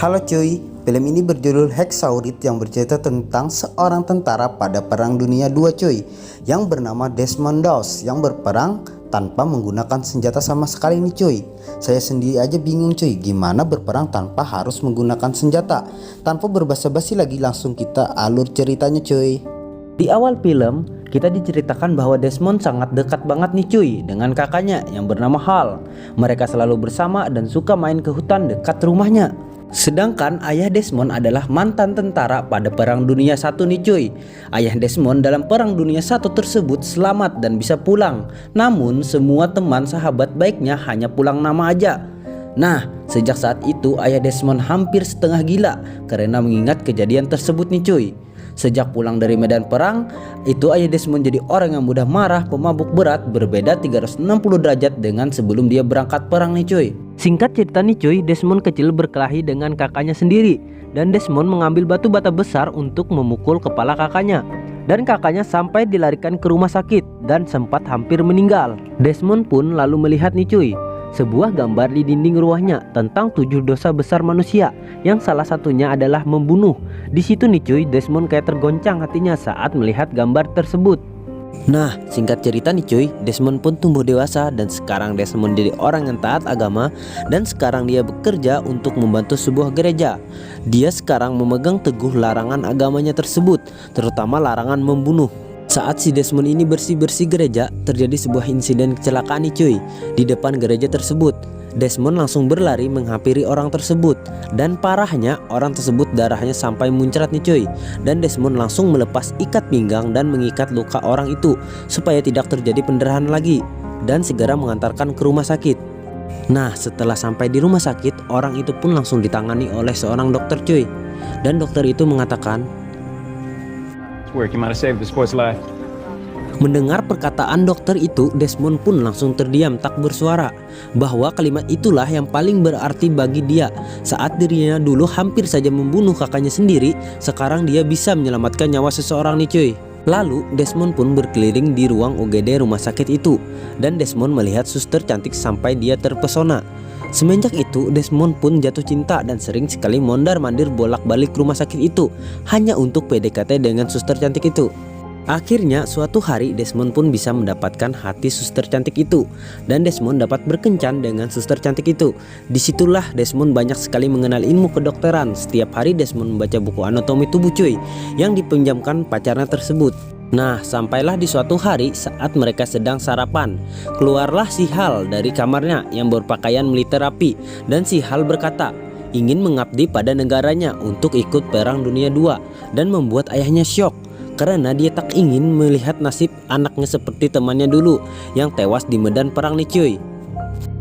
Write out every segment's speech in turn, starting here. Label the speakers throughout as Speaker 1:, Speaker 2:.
Speaker 1: Halo cuy, film ini berjudul Hexaurid yang bercerita tentang seorang tentara pada Perang Dunia II cuy, yang bernama Desmond Doss yang berperang tanpa menggunakan senjata sama sekali nih cuy. Saya sendiri aja bingung cuy, gimana berperang tanpa harus menggunakan senjata. Tanpa berbasa-basi lagi, langsung kita alur ceritanya cuy. Di awal film, kita diceritakan bahwa Desmond sangat dekat banget nih cuy dengan kakaknya yang bernama Hal. Mereka selalu bersama dan suka main ke hutan dekat rumahnya. Sedangkan ayah Desmond adalah mantan tentara pada Perang Dunia I nih cuy. Ayah Desmond dalam Perang Dunia I tersebut selamat dan bisa pulang. Namun semua teman sahabat baiknya hanya pulang nama aja. Nah, sejak saat itu ayah Desmond hampir setengah gila karena mengingat kejadian tersebut nih cuy. Sejak pulang dari medan perang, itu ayah Desmond jadi orang yang mudah marah, pemabuk berat, berbeda 360 derajat dengan sebelum dia berangkat perang nih cuy. Singkat cerita nih cuy, Desmond kecil berkelahi dengan kakaknya sendiri, dan Desmond mengambil batu bata besar untuk memukul kepala kakaknya. Dan kakaknya sampai dilarikan ke rumah sakit dan sempat hampir meninggal. Desmond pun lalu melihat nih cuy, sebuah gambar di dinding rumahnya tentang 7 dosa besar manusia, yang salah satunya adalah membunuh. Di situ nih cuy, Desmond kayak tergoncang hatinya saat melihat gambar tersebut. Nah, singkat cerita nih cuy, Desmond pun tumbuh dewasa dan sekarang Desmond jadi orang yang taat agama, dan sekarang dia bekerja untuk membantu sebuah gereja. Dia sekarang memegang teguh larangan agamanya tersebut, terutama larangan membunuh. Saat si Desmond ini bersih-bersih gereja, terjadi sebuah insiden kecelakaan nih cuy di depan gereja tersebut. Desmond langsung berlari menghampiri orang tersebut, dan parahnya orang tersebut darahnya sampai muncrat nih cuy. Dan Desmond langsung melepas ikat pinggang dan mengikat luka orang itu supaya tidak terjadi pendarahan lagi, dan segera mengantarkan ke rumah sakit. Nah, setelah sampai di rumah sakit, orang itu pun langsung ditangani oleh seorang dokter cuy. Dan dokter itu mengatakan,
Speaker 2: work. You might have saved this boy's life.
Speaker 1: mendengar perkataan dokter itu, Desmond pun langsung terdiam tak bersuara. Bahwa kalimat itulah yang paling berarti bagi dia. Saat dirinya dulu hampir saja membunuh kakaknya sendiri, sekarang dia bisa menyelamatkan nyawa seseorang nih cuy. Lalu Desmond pun berkeliling di ruang UGD rumah sakit itu, dan Desmond melihat suster cantik sampai dia terpesona. Semenjak itu Desmond pun jatuh cinta dan sering sekali mondar-mandir bolak-balik rumah sakit itu hanya untuk PDKT dengan suster cantik itu. Akhirnya suatu hari Desmond pun bisa mendapatkan hati suster cantik itu, dan Desmond dapat berkencan dengan suster cantik itu. Disitulah Desmond banyak sekali mengenal ilmu kedokteran. Setiap hari Desmond membaca buku anatomi tubuh cuy yang dipinjamkan pacarnya tersebut. Nah, sampailah di suatu hari saat mereka sedang sarapan, keluarlah si Hal dari kamarnya yang berpakaian militer rapi, dan si Hal berkata ingin mengabdi pada negaranya untuk ikut Perang Dunia II, dan membuat ayahnya syok karena dia tak ingin melihat nasib anaknya seperti temannya dulu yang tewas di medan perang nih cuy.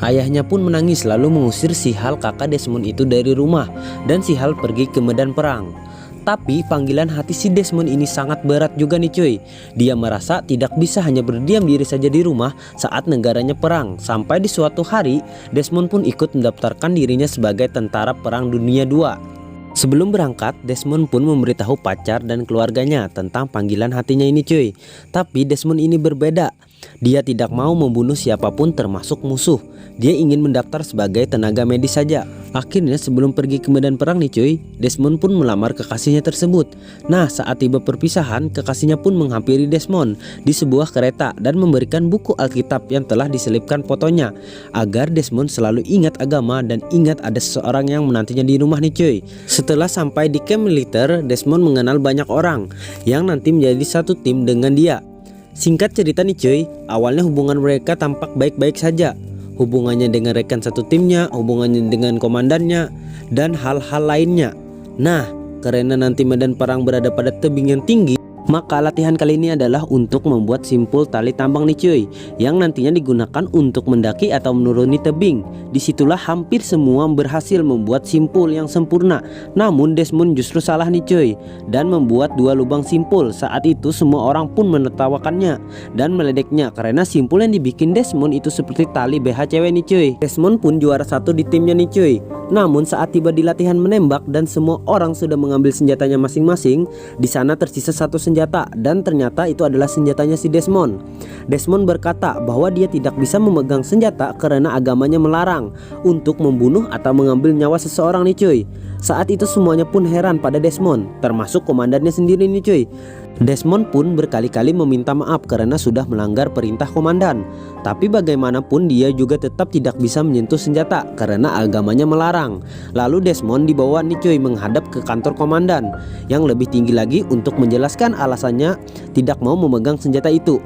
Speaker 1: Ayahnya pun menangis lalu mengusir si Hal kakak Desmond itu dari rumah, dan si Hal pergi ke medan perang. Tapi panggilan hati si Desmond ini sangat berat juga nih cuy. Dia merasa tidak bisa hanya berdiam diri saja di rumah saat negaranya perang. Sampai di suatu hari Desmond pun ikut mendaftarkan dirinya sebagai tentara Perang Dunia II. Sebelum berangkat, Desmond pun memberitahu pacar dan keluarganya tentang panggilan hatinya ini cuy. Tapi Desmond ini berbeda. Dia tidak mau membunuh siapapun termasuk musuh. Dia ingin mendaftar sebagai tenaga medis saja. Akhirnya sebelum pergi ke medan perang nih cuy, Desmond pun melamar kekasihnya tersebut. Nah, saat tiba perpisahan, kekasihnya pun menghampiri Desmond di sebuah kereta dan memberikan buku Alkitab yang telah diselipkan fotonya, agar Desmond selalu ingat agama dan ingat ada seseorang yang menantinya di rumah nih cuy. Setelah sampai di camp militer, Desmond mengenal banyak orang yang nanti menjadi satu tim dengan dia. Singkat cerita nih cuy, awalnya hubungan mereka tampak baik-baik saja. Hubungannya dengan rekan satu timnya, hubungannya dengan komandannya, dan hal-hal lainnya. Nah, karena nanti medan perang berada pada tebing yang tinggi, maka latihan kali ini adalah untuk membuat simpul tali tambang nih cuy, yang nantinya digunakan untuk mendaki atau menuruni tebing. Disitulah hampir semua berhasil membuat simpul yang sempurna. Namun Desmond justru salah nih cuy, dan membuat 2 lubang simpul. Saat itu semua orang pun menertawakannya dan meledeknya karena simpul yang dibikin Desmond itu seperti tali BH cewek nih cuy. Desmond pun juara 1 di timnya nih cuy. Namun saat tiba di latihan menembak dan semua orang sudah mengambil senjatanya masing-masing, di sana tersisa satu senjata senjata dan ternyata itu adalah senjatanya si Desmond. Desmond berkata bahwa dia tidak bisa memegang senjata karena agamanya melarang untuk membunuh atau mengambil nyawa seseorang nih cuy. Saat itu semuanya pun heran pada Desmond, termasuk komandannya sendiri nih cuy. Desmond pun berkali-kali meminta maaf karena sudah melanggar perintah komandan. Tapi bagaimanapun dia juga tetap tidak bisa menyentuh senjata karena agamanya melarang. Lalu Desmond dibawa nih cuy menghadap ke kantor komandan yang lebih tinggi lagi untuk menjelaskan alasannya tidak mau memegang senjata itu.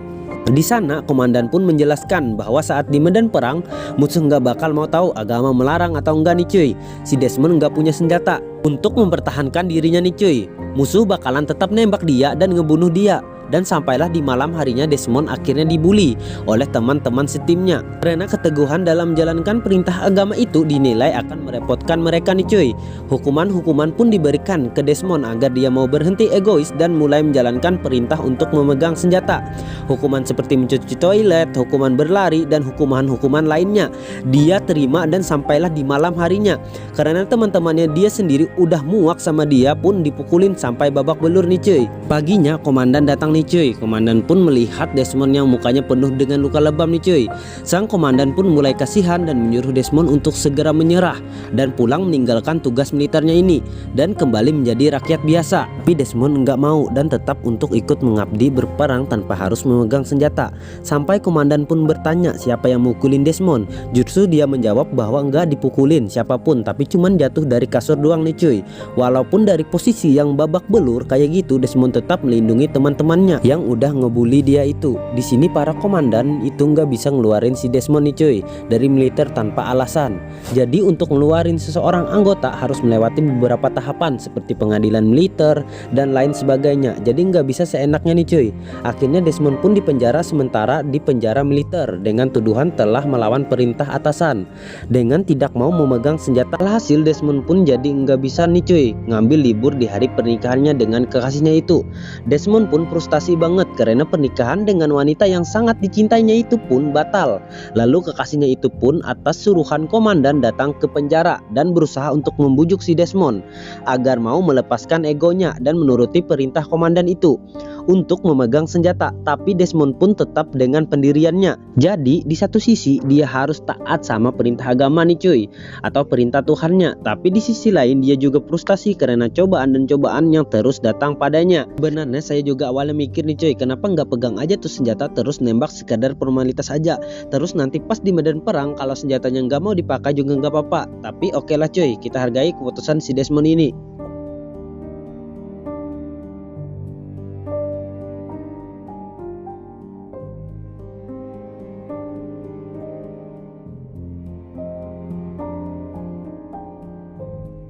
Speaker 1: Di sana komandan pun menjelaskan bahwa saat di medan perang musuh nggak bakal mau tahu agama melarang atau enggak nih cuy. Si Desmond nggak punya senjata untuk mempertahankan dirinya nih cuy. Musuh bakalan tetap nembak dia dan ngebunuh dia. Dan sampailah di malam harinya Desmond akhirnya dibully oleh teman-teman setimnya karena keteguhan dalam menjalankan perintah agama itu dinilai akan merepotkan mereka nih cuy. Hukuman-hukuman pun diberikan ke Desmond agar dia mau berhenti egois dan mulai menjalankan perintah untuk memegang senjata. Hukuman seperti mencuci toilet, hukuman berlari, dan hukuman-hukuman lainnya dia terima dan sampailah di malam harinya karena teman-temannya dia sendiri udah muak sama dia pun dipukulin sampai babak belur nih cuy. Paginya komandan datang nih cuy. Komandan pun melihat Desmond yang mukanya penuh dengan luka lebam nih cuy. Sang komandan pun mulai kasihan dan menyuruh Desmond untuk segera menyerah dan pulang meninggalkan tugas militernya ini dan kembali menjadi rakyat biasa. Tapi Desmond nggak mau dan tetap untuk ikut mengabdi berperang tanpa harus memegang senjata. Sampai komandan pun bertanya siapa yang mukulin Desmond. Justru dia menjawab bahwa nggak dipukulin siapapun, tapi cuman jatuh dari kasur doang nih cuy. Walaupun dari posisi yang babak belur kayak gitu, Desmond tetap melindungi teman-temannya yang udah ngebully dia itu. Di sini para komandan itu nggak bisa ngeluarin si Desmond nih cuy dari militer tanpa alasan. Jadi untuk ngeluarin seseorang anggota harus melewati beberapa tahapan seperti pengadilan militer dan lain sebagainya. Jadi nggak bisa seenaknya nih cuy. Akhirnya Desmond pun dipenjara sementara di penjara militer dengan tuduhan telah melawan perintah atasan dengan tidak mau memegang senjata. Alhasil Desmond pun jadi nggak bisa nih cuy ngambil libur di hari pernikahannya dengan kekasihnya itu. Desmond pun frustasi banget karena pernikahan dengan wanita yang sangat dicintainya itu pun batal. Lalu kekasihnya itu pun atas suruhan komandan datang ke penjara dan berusaha untuk membujuk si Desmond agar mau melepaskan egonya dan menuruti perintah komandan itu untuk memegang senjata. Tapi Desmond pun tetap dengan pendiriannya. Jadi di satu sisi dia harus taat sama perintah agama nih cuy atau perintah Tuhannya, tapi di sisi lain dia juga frustasi karena cobaan dan cobaan yang terus datang padanya. Benarnya saya juga awalnya mikir nih cuy, kenapa nggak pegang aja tuh senjata terus nembak sekadar formalitas aja, terus nanti pas di medan perang kalau senjatanya nggak mau dipakai juga nggak apa-apa. Tapi oke lah cuy, kita hargai keputusan si Desmond ini.